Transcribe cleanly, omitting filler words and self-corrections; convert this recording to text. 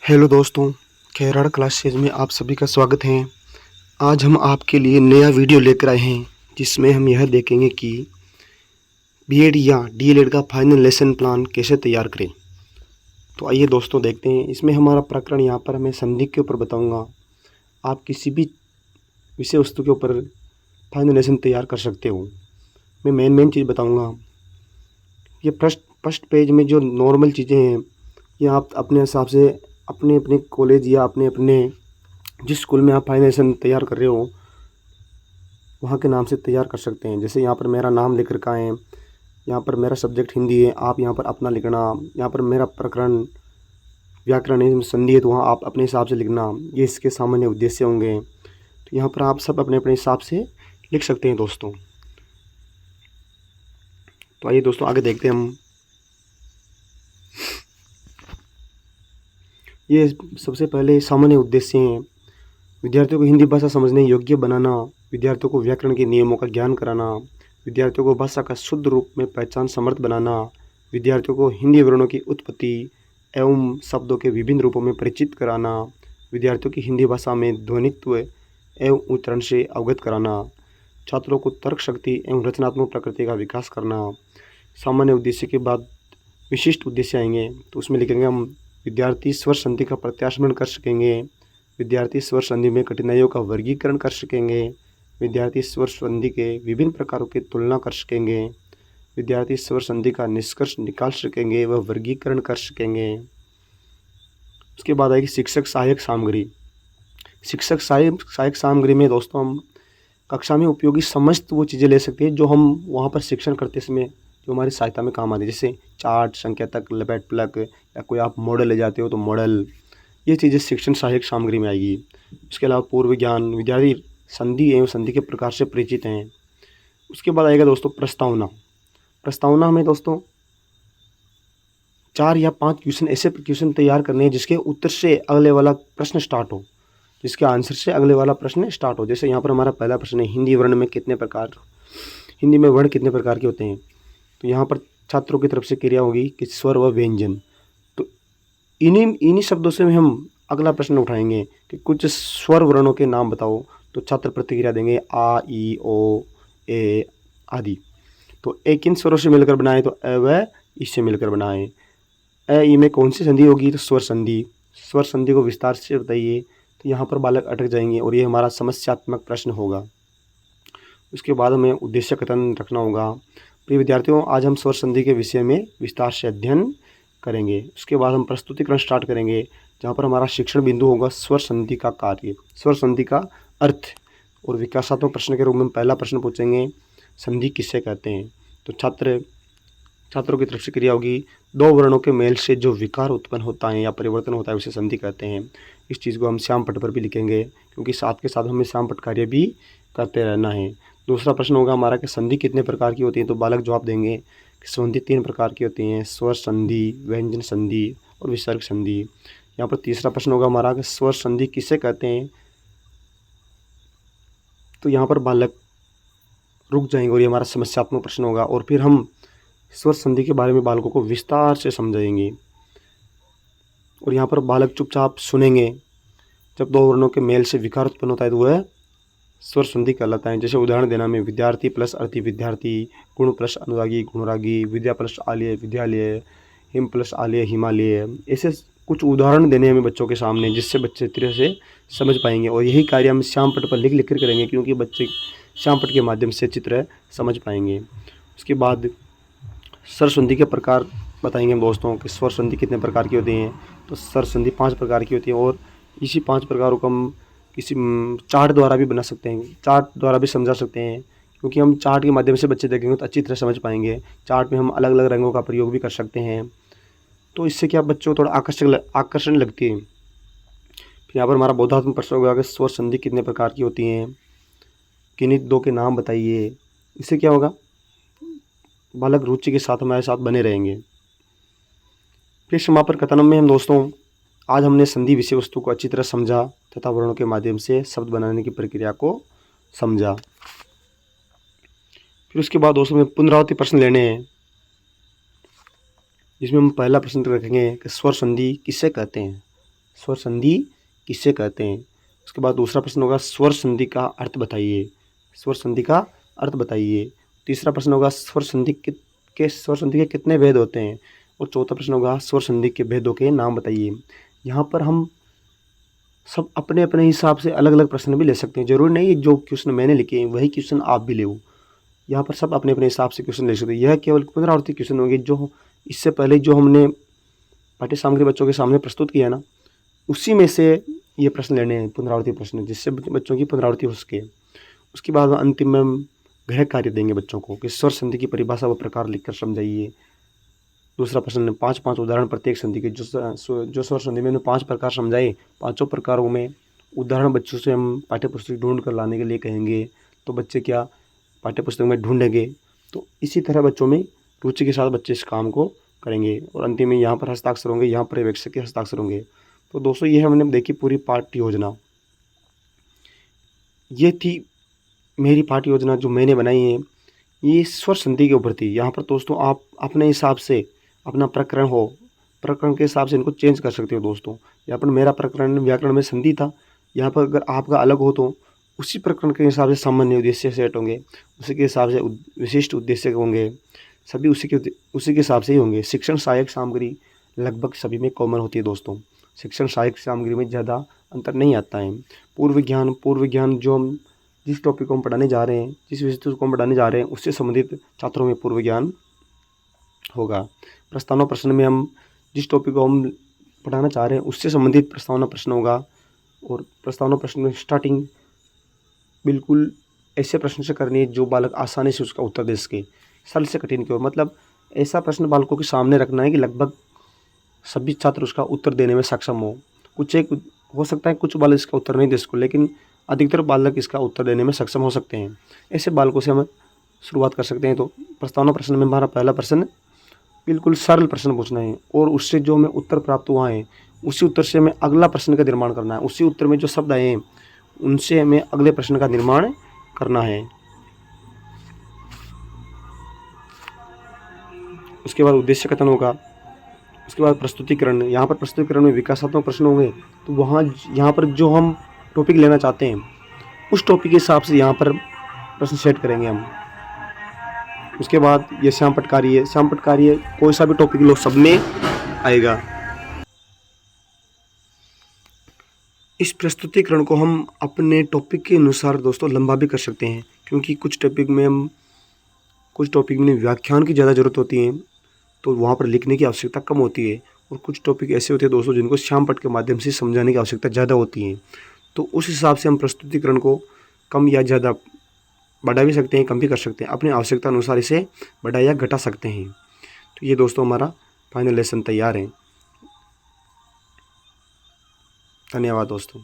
Hello दोस्तों, खेराड़ classes में आप सभी का स्वागत है। आज हम आपके लिए नया वीडियो लेकर आए हैं जिसमें हम यह देखेंगे कि बीएड या डीएलएड का फाइनल लेसन प्लान कैसे तैयार करें। तो आइए दोस्तों देखते हैं। इसमें हमारा प्रकरण यहाँ पर मैं संधि के ऊपर बताऊंगा। आप किसी भी विषय वस्तु के ऊपर फाइनल लेसन तैयार कर सकते हो। मैं मेन चीज़ बताऊँगा। ये फर्स्ट पेज में जो नॉर्मल चीज़ें हैं ये आप अपने हिसाब से अपने अपने कॉलेज या अपने अपने जिस स्कूल में आप फाइनेंशन तैयार कर रहे हो वहाँ के नाम से तैयार कर सकते हैं। जैसे यहाँ पर मेरा नाम लिख रखा है, यहाँ पर मेरा सब्जेक्ट हिंदी है, आप यहाँ पर अपना लिखना। यहाँ पर मेरा प्रकरण व्याकरण है, संधि है, तो वहाँ आप अपने हिसाब से लिखना। ये इसके सामान्य उद्देश्य होंगे। तो यहाँ पर आप सब अपने अपने हिसाब से लिख सकते हैं दोस्तों। तो आइए दोस्तों आगे देखते हैं हम। ये सबसे पहले सामान्य उद्देश्य हैं। विद्यार्थियों को हिंदी भाषा समझने योग्य बनाना, विद्यार्थियों को व्याकरण के नियमों का ज्ञान कराना, विद्यार्थियों को भाषा का शुद्ध रूप में पहचान समर्थ बनाना, विद्यार्थियों को हिंदी वर्णों की उत्पत्ति एवं शब्दों के विभिन्न रूपों में परिचित कराना, विद्यार्थियों की हिंदी भाषा में ध्वनित्व एवं उच्चारण से अवगत कराना, छात्रों को तर्क शक्ति एवं रचनात्मक प्रकृति का विकास करना। सामान्य उद्देश्य के बाद विशिष्ट उद्देश्य आएंगे, तो उसमें लिखेंगे हम विद्यार्थी स्वर संधि का प्रत्याशमन कर सकेंगे, विद्यार्थी स्वर संधि में कठिनाइयों का वर्गीकरण कर सकेंगे, विद्यार्थी स्वर संधि के विभिन्न प्रकारों की तुलना कर सकेंगे, विद्यार्थी स्वर संधि का निष्कर्ष निकाल सकेंगे व वर्गीकरण कर सकेंगे। उसके बाद आएगी शिक्षक सहायक सामग्री। शिक्षक सहायक सामग्री में दोस्तों हम कक्षा में उपयोगी समस्त वो चीज़ें ले सकते हैं जो हम वहाँ पर शिक्षण करते समय जो हमारी सहायता में काम आती है। जैसे चार्ट, संकेतक, लपेट प्लग, या कोई आप मॉडल ले जाते हो तो मॉडल, ये चीज़ें शिक्षण सहायक सामग्री में आएगी। उसके अलावा पूर्व ज्ञान, विद्यार्थी संधि एवं संधि के प्रकार से परिचित हैं। उसके बाद आएगा दोस्तों प्रस्तावना। प्रस्तावना में दोस्तों 4 या 5 क्वेश्चन ऐसे क्वेश्चन तैयार करने हैं जिसके उत्तर से अगले वाला प्रश्न स्टार्ट हो, जिसके आंसर से अगले वाला प्रश्न स्टार्ट हो। जैसे यहाँ पर हमारा पहला प्रश्न है, हिंदी वर्ण में कितने प्रकार, हिंदी में वर्ण कितने प्रकार के होते हैं। तो यहाँ पर छात्रों की तरफ से क्रिया होगी कि स्वर व व्यंजन। तो इन्हीं शब्दों से हम अगला प्रश्न उठाएंगे कि कुछ स्वर वर्णों के नाम बताओ। तो छात्र प्रतिक्रिया देंगे आ, ई, ओ, ए आदि। तो ए किन स्वरों से मिलकर बनाए, तो अ व ई से मिलकर बनाए। अ ई में कौन सी संधि होगी, तो स्वर संधि। स्वर संधि को विस्तार से बताइए। तो यहाँ पर बालक अटक जाएंगे और ये हमारा समस्यात्मक प्रश्न होगा। उसके बाद हमें उद्देश्य कथन रखना होगा। प्रिय विद्यार्थियों, आज हम स्वर संधि के विषय में विस्तार से अध्ययन करेंगे। उसके बाद हम प्रस्तुतिकरण स्टार्ट करेंगे जहाँ पर हमारा शिक्षण बिंदु होगा स्वर संधि का कार्य, स्वर संधि का अर्थ। और विकासात्मक प्रश्न के रूप में पहला प्रश्न पूछेंगे, संधि किसे कहते हैं। तो छात्रों की तरफ से क्रिया होगी, 2 वर्णों के मेल से जो विकार उत्पन्न होता है या परिवर्तन होता है उसे संधि कहते हैं। इस चीज़ को हम श्याम पट पर भी लिखेंगे क्योंकि साथ के साथ हमें श्याम पट कार्य भी करते रहना है। दूसरा प्रश्न होगा हमारा कि संधि कितने प्रकार की होती है। तो बालक जवाब देंगे कि संधि 3 प्रकार की होती हैं, स्वर संधि, व्यंजन संधि और विसर्ग संधि। यहाँ पर तीसरा प्रश्न होगा हमारा कि स्वर संधि किसे कहते हैं। तो यहाँ पर बालक रुक जाएंगे और ये हमारा समस्यात्मक प्रश्न होगा। और फिर हम स्वर संधि के बारे में बालकों को विस्तार से समझाएंगे और यहाँ पर बालक चुपचाप सुनेंगे। जब 2 वर्णों के मेल से विकार उत्पन्न होता है तो वह स्वर संधि कहलाता है। जैसे उदाहरण देना में विद्यार्थी प्लस अर्थी विद्यार्थी, गुण प्लस अनुरागी गुणरागी, विद्या प्लस आलय विद्यालय, हिम प्लस आलय हिमालय। ऐसे कुछ उदाहरण देने हमें बच्चों के सामने जिससे बच्चे तरह से समझ पाएंगे। और यही कार्य हम श्याम पट पर लिख कर करेंगे क्योंकि बच्चे श्याम पट के माध्यम से चित्र समझ पाएंगे। उसके बाद स्वर संधि के प्रकार बताएंगे हम दोस्तों कि स्वर संधि कितने प्रकार की होती हैं। तो स्वर संधि 5 प्रकार की होती है और इसी 5 प्रकारों को हम किसी चार्ट द्वारा भी बना सकते हैं, चार्ट द्वारा भी समझा सकते हैं क्योंकि हम चार्ट के माध्यम से बच्चे देखेंगे तो अच्छी तरह समझ पाएंगे। चार्ट में हम अलग अलग रंगों का प्रयोग भी कर सकते हैं, तो इससे क्या बच्चों को थोड़ा आकर्षण लगती है। फिर यहाँ पर हमारा बोधात्मक प्रश्न होगा कि स्वर संधि कितने प्रकार की होती हैं, किन्हीं 2 के नाम बताइए। इससे क्या होगा, बालक रुचि के साथ हमारे साथ बने रहेंगे। फिर समापन कथन में हम दोस्तों आज हमने संधि विषय वस्तु को अच्छी तरह समझा तथा वर्णों के माध्यम से शब्द बनाने की प्रक्रिया को समझा। फिर उसके बाद दोस्तों में पुनरावृत्ति प्रश्न लेने हैं जिसमें हम पहला प्रश्न रखेंगे कि स्वर संधि किसे कहते हैं। स्वर संधि किसे कहते हैं। उसके बाद दूसरा प्रश्न होगा स्वर संधि का अर्थ बताइए। स्वर संधि का अर्थ बताइए। तीसरा प्रश्न होगा स्वर संधि के कितने भेद होते हैं। और चौथा प्रश्न होगा स्वर संधि के भेदों के नाम बताइए। यहाँ पर हम सब अपने अपने हिसाब से अलग अलग प्रश्न भी ले सकते हैं। जरूरी नहीं है जो क्वेश्चन मैंने लिखे हैं वही क्वेश्चन आप भी ले। यहाँ पर सब अपने अपने हिसाब से क्वेश्चन ले सकते हैं। यह केवल पुनरावृत्ति क्वेश्चन होंगे जो इससे पहले जो हमने पाठ्य सामग्री बच्चों के सामने प्रस्तुत किया ना, उसी में से ये प्रश्न लेने हैं, पुनरावृत्ति प्रश्न, जिससे बच्चों की पुनरावृत्ति हो सके। उसके बाद अंतिम में हम गृह कार्य देंगे बच्चों को कि स्वर संधि की परिभाषा व प्रकार लिखकर समझाइए। दूसरा प्रश्न 5 उदाहरण प्रत्येक संधि के, जो स्वर संधि में 5 प्रकार समझाए, 5 प्रकारों में उदाहरण बच्चों से हम पाठ्यपुस्तक ढूंढ कर लाने के लिए कहेंगे। तो बच्चे क्या पाठ्यपुस्तक में ढूंढेंगे। तो इसी तरह बच्चों में रुचि के साथ बच्चे इस काम को करेंगे। और अंतिम में यहाँ पर हस्ताक्षर होंगे, यहाँ पर पर्यवेक्षक के हस्ताक्षर होंगे। तो दोस्तों ये हमने देखी पूरी पाठ्य योजना। ये थी मेरी पाठ्य योजना जो मैंने बनाई है, ये स्वर संधि के ऊपर थी। यहाँ पर दोस्तों आप अपने हिसाब से अपना प्रकरण के हिसाब से इनको चेंज कर सकते हो दोस्तों। यहाँ पर मेरा प्रकरण व्याकरण में संधि था, यहाँ पर अगर आपका अलग हो तो उसी प्रकरण के हिसाब से सामान्य उद्देश्य सेट होंगे, उसी के हिसाब से विशिष्ट उद्देश्य होंगे, सभी उसी के हिसाब से ही होंगे। शिक्षण सहायक सामग्री लगभग सभी में कॉमन होती है दोस्तों। शिक्षण सहायक सामग्री में ज़्यादा अंतर नहीं आता है। पूर्व ज्ञान जो हम जिस टॉपिक को हम पढ़ाने जा रहे हैं, जिस विषय को हम पढ़ाने जा रहे हैं, उससे संबंधित छात्रों में पूर्व ज्ञान होगा। प्रस्तावना प्रश्न में हम जिस टॉपिक को हम पढ़ाना चाह रहे हैं उससे संबंधित प्रस्तावना प्रश्न होगा। और प्रस्तावना प्रश्न में स्टार्टिंग बिल्कुल ऐसे प्रश्न से करनी है जो बालक आसानी से उसका उत्तर दे सके, सरल से कठिन की ओर। मतलब ऐसा प्रश्न बालकों के सामने रखना है कि लगभग सभी छात्र उसका उत्तर देने में सक्षम हो। कुछ एक हो सकता है कुछ बालक इसका उत्तर नहीं दे सको, लेकिन अधिकतर बालक इसका उत्तर देने में सक्षम हो सकते हैं। ऐसे बालकों से हम शुरुआत कर सकते हैं। तो प्रस्तावना प्रश्न में हमारा पहला प्रश्न बिल्कुल सरल प्रश्न पूछना है और उससे जो हमें उत्तर प्राप्त हुआ है उसी उत्तर से हमें अगला प्रश्न का निर्माण करना है। उसी उत्तर में जो शब्द आए हैं उनसे हमें अगले प्रश्न का निर्माण करना है। उसके बाद उद्देश्य कथन होगा। उसके बाद प्रस्तुतिकरण। यहाँ पर प्रस्तुतिकरण में विकासात्मक प्रश्न होंगे, तो यहाँ पर जो हम टॉपिक लेना चाहते हैं उस टॉपिक के हिसाब से यहाँ पर प्रश्न सेट करेंगे हम। उसके बाद ये श्याम पटकारी है, कोई सा भी टॉपिक लो सब में आएगा। इस प्रस्तुतिकरण को हम अपने टॉपिक के अनुसार दोस्तों लंबा भी कर सकते हैं, क्योंकि कुछ टॉपिक में व्याख्यान की ज़्यादा ज़रूरत होती है तो वहाँ पर लिखने की आवश्यकता कम होती है। और कुछ टॉपिक ऐसे होते हैं दोस्तों जिनको श्याम पट के माध्यम से समझाने की आवश्यकता ज़्यादा होती है। तो उस हिसाब से हम प्रस्तुतिकरण को कम या ज़्यादा बढ़ा भी सकते हैं, कम भी कर सकते हैं। अपनी आवश्यकता अनुसार इसे बढ़ा या घटा सकते हैं। तो ये दोस्तों हमारा फाइनल लेसन तैयार है। धन्यवाद दोस्तों।